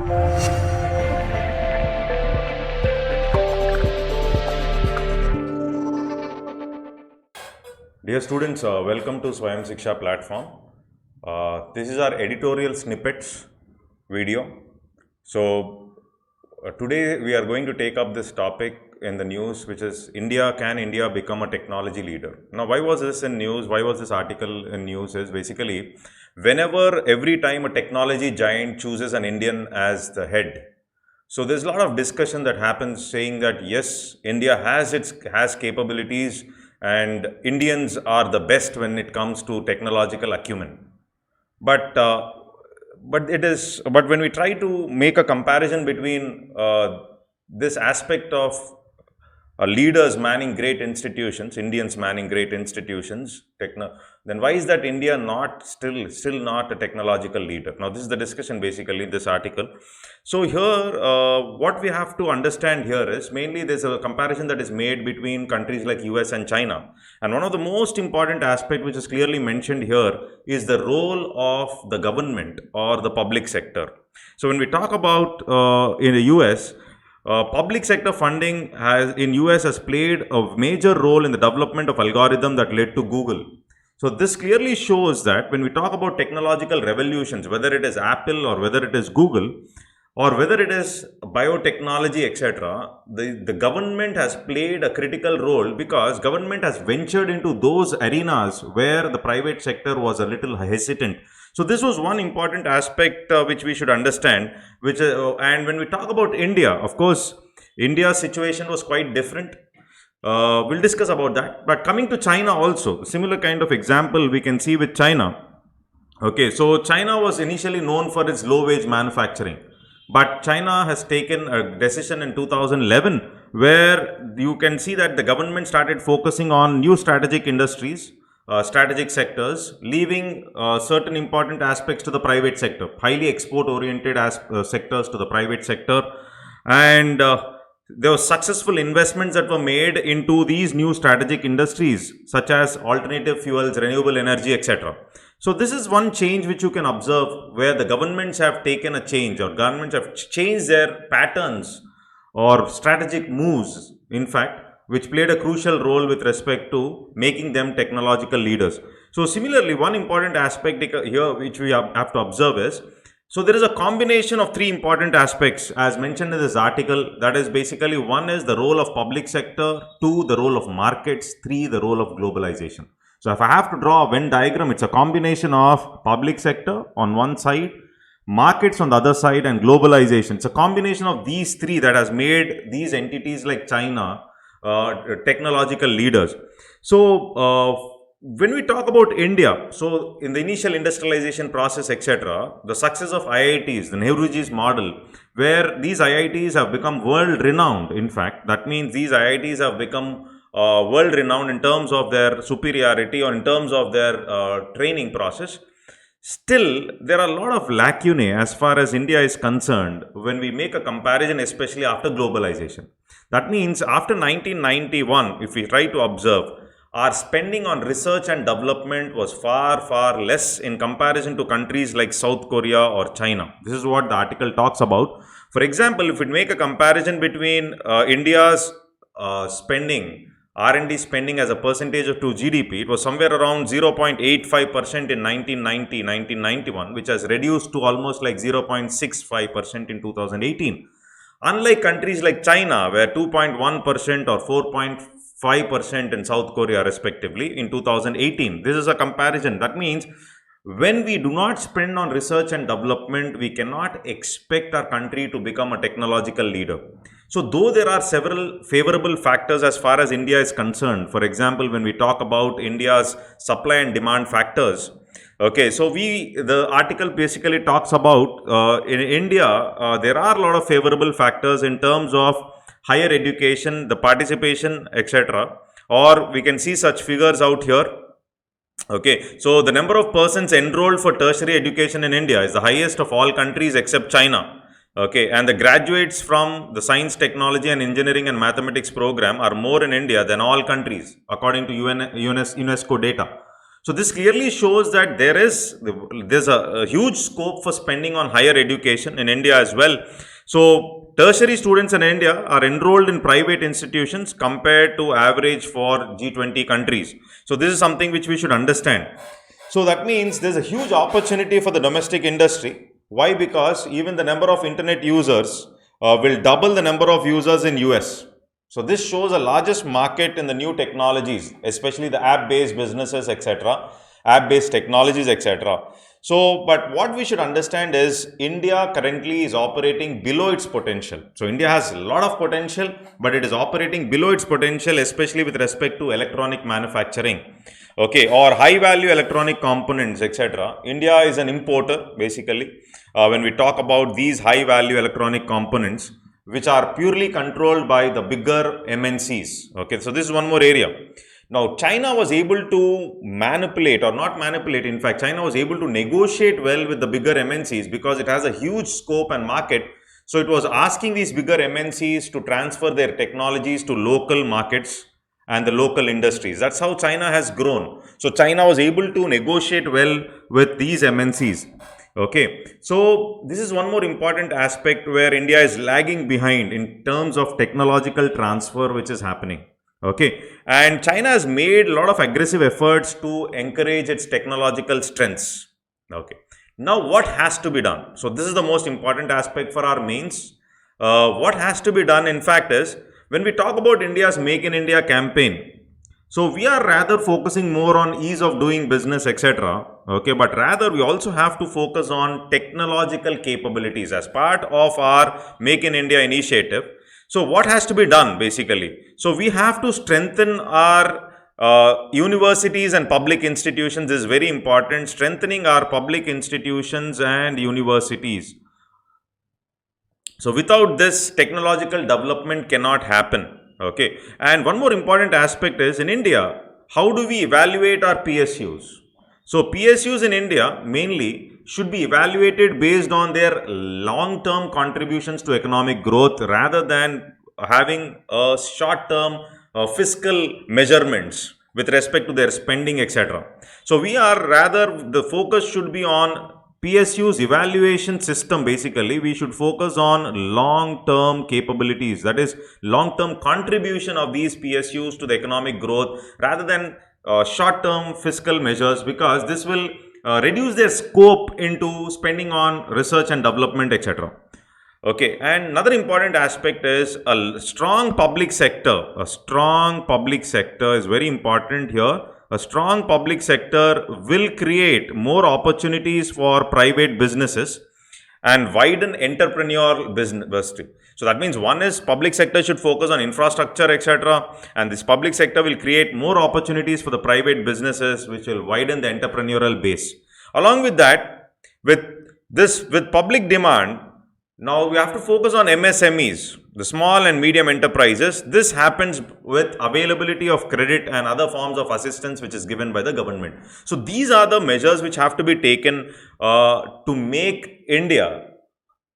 Dear students, welcome to Swayam Shiksha platform. This is our editorial snippets video. So today we are going to take up this topic in the news, which is can India become a technology leader? Now, why was this in news? Why was this article in news? Is basically every time a technology giant chooses an Indian as the head. So there's a lot of discussion that happens saying that yes, India has capabilities and Indians are the best when it comes to technological acumen. But when we try to make a comparison between this aspect of leaders manning great institutions, Indians manning great institutions, then why is that India still not a technological leader? Now, this is the discussion basically in this article. So here, what we have to understand here is mainly there's a comparison that is made between countries like US and China. And one of the most important aspect which is clearly mentioned here is the role of the government or the public sector. So when we talk about in the US, public sector funding in US has played a major role in the development of algorithm that led to Google. So this clearly shows that when we talk about technological revolutions, whether it is Apple or whether it is Google or whether it is biotechnology, etc., the government has played a critical role because government has ventured into those arenas where the private sector was a little hesitant. So this was one important aspect which we should understand. And when we talk about India, of course, India's situation was quite different. We'll discuss about that. But coming to China also, similar kind of example we can see with China. Okay, so China was initially known for its low-wage manufacturing. But China has taken a decision in 2011 where you can see that the government started focusing on new strategic industries, strategic sectors, leaving certain important aspects to the private sector, highly export-oriented sectors to the private sector. And there were successful investments that were made into these new strategic industries, such as alternative fuels, renewable energy, etc. So this is one change which you can observe where the governments have taken a change or governments have changed their patterns or strategic moves, in fact, which played a crucial role with respect to making them technological leaders. So similarly, one important aspect here which we have to observe is, so there is a combination of three important aspects as mentioned in this article. That is basically one is the role of public sector, two the role of markets, three the role of globalization. So if I have to draw a Venn diagram, it's a combination of public sector on one side, markets on the other side, and globalization. It's a combination of these three that has made these entities like China technological leaders. So when we talk about India, so in the initial industrialization process, etc., the success of IITs, the Nehruji's model, where these IITs have become world renowned. In fact, that means these IITs have become world renowned in terms of their superiority or in terms of their training process. Still, there are a lot of lacunae as far as India is concerned when we make a comparison, especially after globalization. That means after 1991, if we try to observe, our spending on research and development was far less in comparison to countries like South Korea or China. This is what the article talks about. For example, if we make a comparison between India's spending, R&D spending as a percentage of to GDP, it was somewhere around 0.85% in 1990-1991, which has reduced to almost like 0.65% in 2018. Unlike countries like China, where 2.1% or 4.5% in South Korea respectively in 2018. This is a comparison. That means when we do not spend on research and development, we cannot expect our country to become a technological leader. So though there are several favorable factors as far as India is concerned, for example, when we talk about India's supply and demand factors, okay, so the article basically talks about in India, there are a lot of favorable factors in terms of higher education, the participation, etc. Or we can see such figures out here. Okay, so the number of persons enrolled for tertiary education in India is the highest of all countries except China. Okay, and the graduates from the science, technology and engineering and mathematics program are more in India than all countries according to UNESCO data. So this clearly shows that there's a huge scope for spending on higher education in India as well. So tertiary students in India are enrolled in private institutions compared to average for G20 countries. So this is something which we should understand. So that means there's a huge opportunity for the domestic industry. Why? Because even the number of internet users will double the number of users in US. So this shows a largest market in the new technologies, especially the app-based businesses, etc., app-based technologies, etc. So, but what we should understand is India currently is operating below its potential. So India has a lot of potential, but it is operating below its potential, especially with respect to electronic manufacturing. Okay, or high value electronic components, etc. India is an importer basically. When we talk about these high value electronic components, which are purely controlled by the bigger MNCs. Okay, so this is one more area. Now, China was able to manipulate or not manipulate. In fact, China was able to negotiate well with the bigger MNCs because it has a huge scope and market. So it was asking these bigger MNCs to transfer their technologies to local markets and the local industries. That's how China has grown. So China was able to negotiate well with these MNCs. Okay, so this is one more important aspect where India is lagging behind in terms of technological transfer which is happening. Okay, and China has made a lot of aggressive efforts to encourage its technological strengths. Okay, now what has to be done? So this is the most important aspect for our mains. What has to be done in fact is, when we talk about India's Make in India campaign, so we are rather focusing more on ease of doing business, etc. Okay, but rather we also have to focus on technological capabilities as part of our Make in India initiative. So what has to be done basically? So we have to strengthen our universities and public institutions. This is very important. Strengthening our public institutions and universities. So without this, technological development cannot happen. Okay, and one more important aspect is, in India, how do we evaluate our PSUs? So PSUs in India mainly should be evaluated based on their long-term contributions to economic growth rather than having a short-term fiscal measurements with respect to their spending, etc. So we are rather, the focus should be on PSU's evaluation system. Basically, we should focus on long-term capabilities, that is long-term contribution of these PSUs to the economic growth rather than short-term fiscal measures, because this will reduce their scope into spending on research and development, etc. Okay, and another important aspect is a strong public sector. A strong public sector is very important here. A strong public sector will create more opportunities for private businesses and widen entrepreneurial business. So that means one is public sector should focus on infrastructure, etc. And this public sector will create more opportunities for the private businesses, which will widen the entrepreneurial base. Along with that, with public demand, now we have to focus on MSMEs, the small and medium enterprises. This happens with availability of credit and other forms of assistance which is given by the government. So these are the measures which have to be taken to make India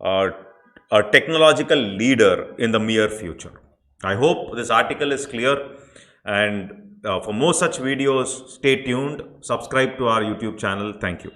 a technological leader in the near future. I hope this article is clear, and for more such videos, stay tuned, subscribe to our YouTube channel. Thank you.